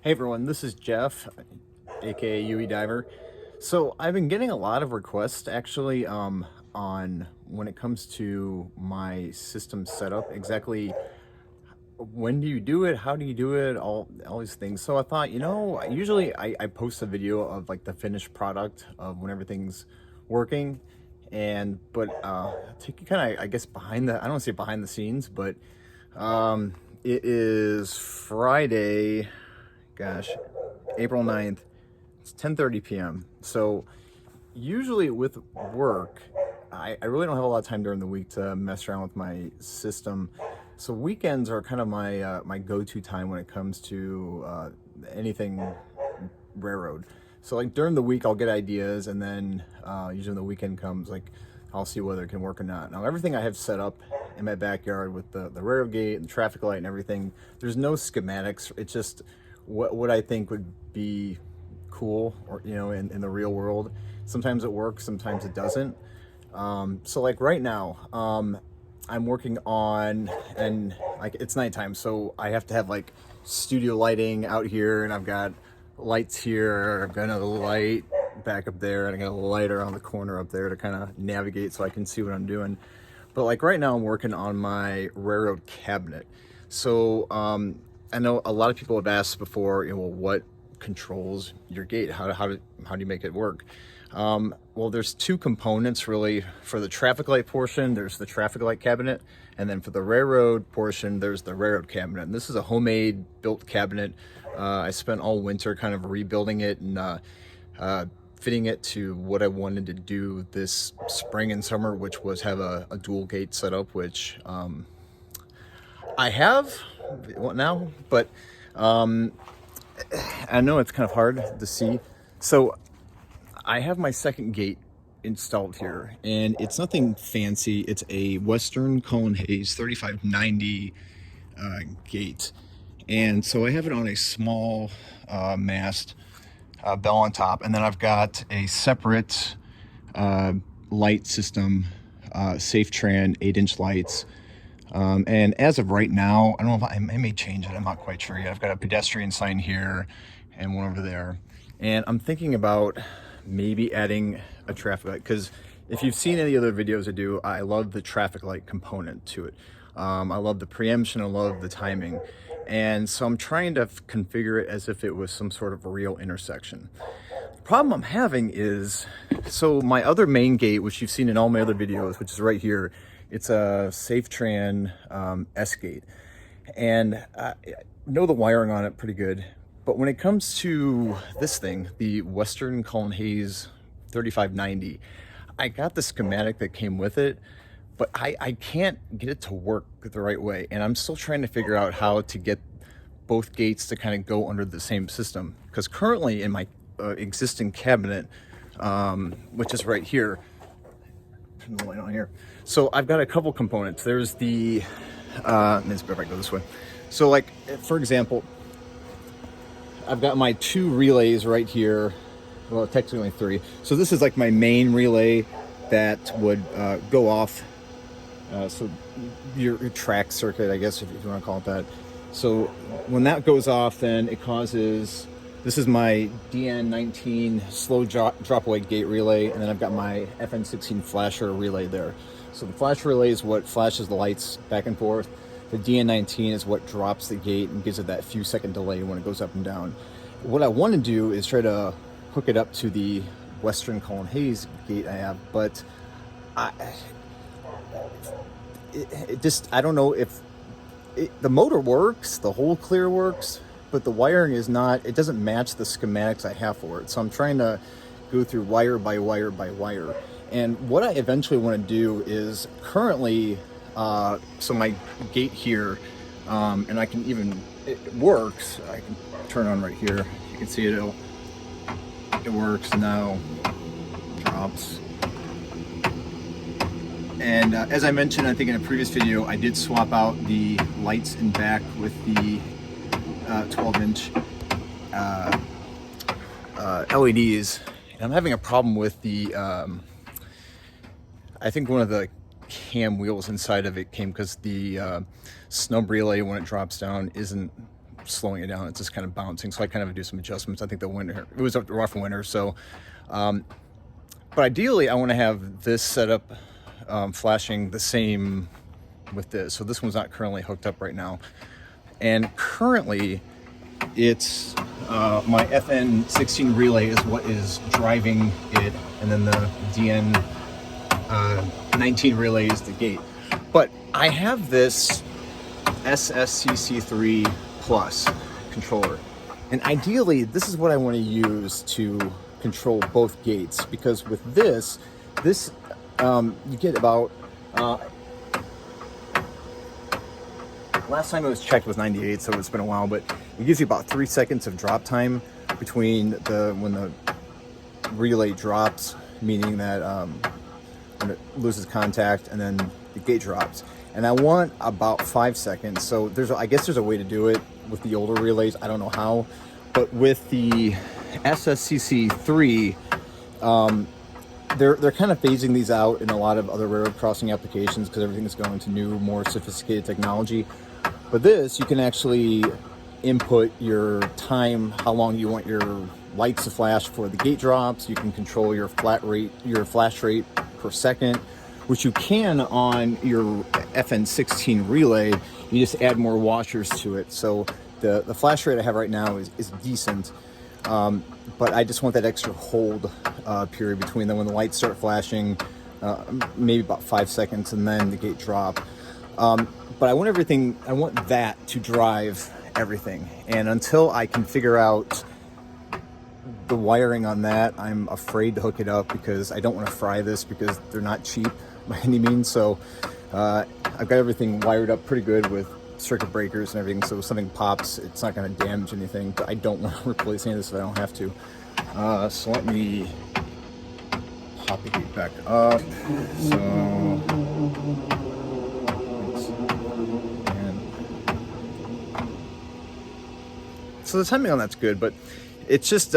Hey everyone, this is Jeff, aka Uediver. So I've been getting a lot of requests actually on when it comes to my system setup. Exactly when do you do it? How do you do it? All these things. So I thought, usually I post a video of like the finished product of when everything's working, and but take you kind of I guess behind the I don't want to say behind the scenes, but it is Friday. Gosh, April 9th. It's 10:30 p.m. So usually with work, I really don't have a lot of time during the week to mess around with my system. So weekends are kind of my go-to time when it comes to anything railroad. So like during the week I'll get ideas, and then usually when the weekend comes, like I'll see whether it can work or not. Now everything I have set up in my backyard with the railroad gate and the traffic light and everything, there's no schematics. It's just what I think would be cool, or in the real world. Sometimes it works, sometimes it doesn't. So like right now, I'm working on, and like it's nighttime, so I have to have like studio lighting out here, and I've got lights here, I've got another light back up there, and I got a light around the corner up there to kind of navigate so I can see what I'm doing. But like right now I'm working on my railroad cabinet. So I know a lot of people have asked before, well, what controls your gate? How do you make it work? Well, there's two components really. For the traffic light portion, there's the traffic light cabinet, and then for the railroad portion, there's the railroad cabinet. And this is a homemade built cabinet. I spent all winter kind of rebuilding it and fitting it to what I wanted to do this spring and summer, which was have a dual gate setup, which I have now, but I know it's kind of hard to see. So I have my second gate installed here, and it's nothing fancy. It's a Western Cullen Hayes 3590 gate. And so I have it on a small mast bell on top, and then I've got a separate light system, SafeTran 8-inch lights. And as of right now, I don't know if I may change it. I'm not quite sure yet. I've got a pedestrian sign here and one over there. And I'm thinking about maybe adding a traffic light, because if you've seen any other videos I do, I love the traffic light component to it. I love the preemption, I love the timing. And so I'm trying to configure it as if it was some sort of a real intersection. The problem I'm having is, so my other main gate, which you've seen in all my other videos, which is right here, it's a SafeTran S gate. And I know the wiring on it pretty good. But when it comes to this thing, the Western Cullen Hayes 3590, I got the schematic that came with it, but I can't get it to work the right way. And I'm still trying to figure out how to get both gates to kind of go under the same system. Because currently in my existing cabinet, which is right here, turn the light on here. So I've got a couple components. There's the, let's go this way. So like, for example, I've got my two relays right here. Well, technically only three. So this is like my main relay that would go off. So your track circuit, I guess, if you want to call it that. So when that goes off, then it causes, this is my DN19 slow drop away gate relay, and then I've got my FN16 flasher relay there. So the flash relay is what flashes the lights back and forth. The DN19 is what drops the gate and gives it that few second delay when it goes up and down. What I want to do is try to hook it up to the Western Cullen Hayes gate I have, but I don't know if the motor works, the whole clear works, but the wiring is not, it doesn't match the schematics I have for it. So I'm trying to go through wire by wire by wire. And what I eventually want to do is currently, so my gate here, and I can even, it works. I can turn on right here. You can see it works now, drops. And as I mentioned, I think in a previous video, I did swap out the lights in back with the 12-inch LEDs. And I'm having a problem with the, I think one of the cam wheels inside of it came because the snub relay, when it drops down, isn't slowing it down. It's just kind of bouncing. So I kind of do some adjustments. I think the winter, it was a rough winter. So, but ideally I want to have this setup flashing the same with this. So this one's not currently hooked up right now. And currently it's my FN16 relay is what is driving it. And then the DN19 relay is the gate. But I have this SSCC3 Plus controller, and ideally this is what I want to use to control both gates, because with this you get about last time it was checked was 98, so it's been a while, but it gives you about 3 seconds of drop time between when the relay drops, meaning that when it loses contact, and then the gate drops. And I want about 5 seconds. So I guess there's a way to do it with the older relays. I don't know how, but with the SSCC3, they're kind of phasing these out in a lot of other railroad crossing applications because everything is going to new, more sophisticated technology. But this, you can actually input your time, how long you want your lights to flash for the gate drops. You can control your flash rate per second, which you can on your FN16 relay. You just add more washers to it. So the flash rate I have right now is decent, but I just want that extra hold period between them when the lights start flashing, maybe about 5 seconds, and then the gate drop. But I want that to drive everything. And until I can figure out the wiring on that, I'm afraid to hook it up because I don't want to fry this, because they're not cheap by any means. So I've got everything wired up pretty good with circuit breakers and everything, so if something pops, it's not going to damage anything. But I don't want to replace any of this if I don't have to. So let me pop the gate back up. So the timing on that's good, but it's just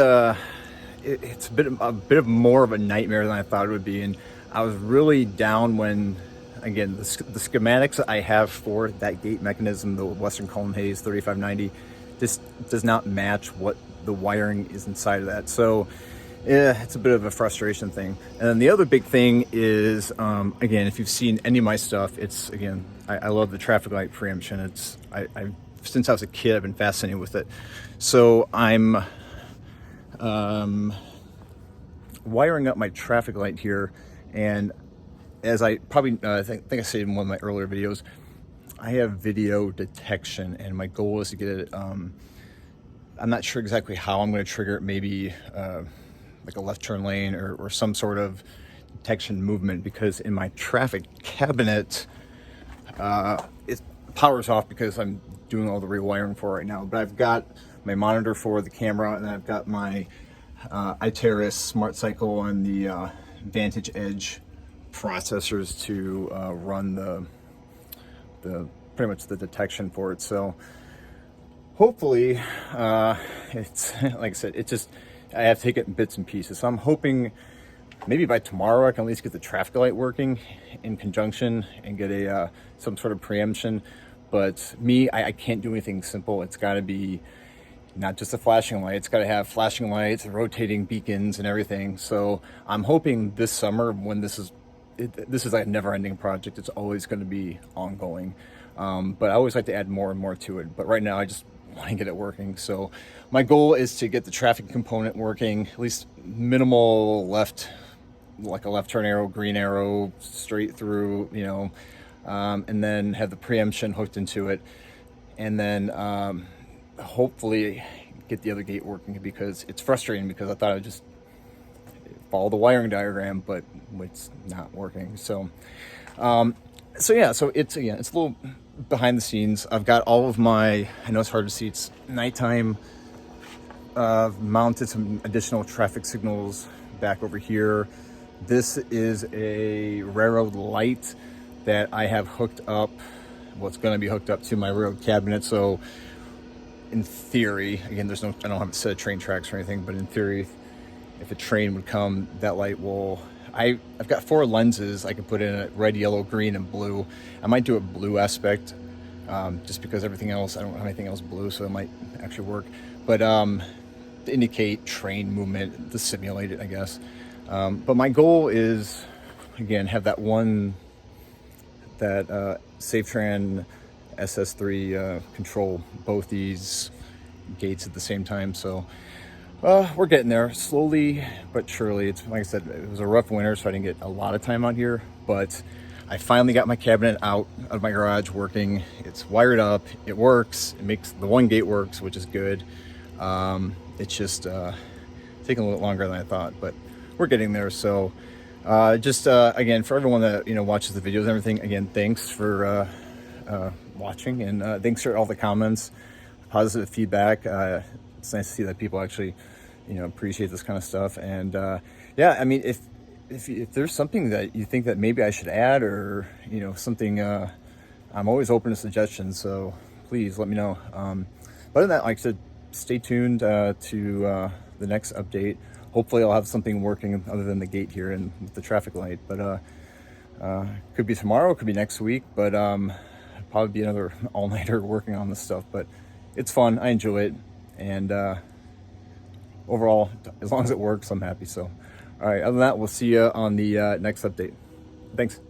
it's a bit of more of a nightmare than I thought it would be. And I was really down when, again, the schematics I have for that gate mechanism, the Western Cullen Hayes 3590, just does not match what the wiring is inside of that. So yeah, it's a bit of a frustration thing. And then the other big thing is, again, if you've seen any of my stuff, it's, again, I love the traffic light preemption. It's since I was a kid, I've been fascinated with it. So I'm wiring up my traffic light here, and as I probably I think I said in one of my earlier videos, I have video detection, and my goal is to get it. I'm not sure exactly how I'm going to trigger it. Maybe like a left turn lane or some sort of detection movement, because in my traffic cabinet, it powers off because I'm doing all the rewiring for it right now. But I've got my monitor for the camera, and I've got my Iteris Smart Cycle and the Vantage Edge processors to run the pretty much the detection for it. So hopefully it's like I said, it's just, I have to take it in bits and pieces. So I'm hoping maybe by tomorrow I can at least get the traffic light working in conjunction and get a some sort of preemption. But I can't do anything simple. It's got to be not just a flashing light. It's got to have flashing lights, rotating beacons, and everything. So I'm hoping this summer, when this is like a never-ending project. It's always going to be ongoing. But I always like to add more and more to it. But right now, I just want to get it working. So my goal is to get the traffic component working, at least minimal left, like a left turn arrow, green arrow, straight through, you know, and then have the preemption hooked into it. And then hopefully get the other gate working, because it's frustrating, because I thought I would just follow the wiring diagram, but it's not working. So yeah, so it's, again, it's a little behind the scenes. I've got all of my, I know it's hard to see, it's nighttime, mounted some additional traffic signals back over here. This is a railroad light that I have hooked up, what's going to be hooked up to my railroad cabinet. So in theory, again, I don't have a set of train tracks or anything, but in theory, if a train would come, that light will, I've got 4 lenses I can put in it: red, yellow, green, and blue. I might do a blue aspect just because everything else, I don't have anything else blue, so it might actually work. But to indicate train movement, to simulate it, I guess. But my goal is, again, have that SafeTran SS3 control both these gates at the same time. So we're getting there slowly but surely. It's like I said, it was a rough winter, so I didn't get a lot of time out here, but I finally got my cabinet out of my garage working. It's wired up, it works, it makes the one gate works, which is good. It's just taking a little longer than I thought, but we're getting there. So again, for everyone that watches the videos and everything, again, thanks for watching, and thanks for all the comments, positive feedback. It's nice to see that people actually appreciate this kind of stuff. And yeah, I mean, if there's something that you think that maybe I should add, or something, I'm always open to suggestions, so please let me know. But other than that, like I said, stay tuned to the next update. Hopefully I'll have something working other than the gate here and with the traffic light. But could be tomorrow, could be next week, but probably be another all-nighter working on this stuff. But it's fun, I enjoy it, and overall, as long as it works, I'm happy. So all right, other than that, we'll see you on the next update. Thanks.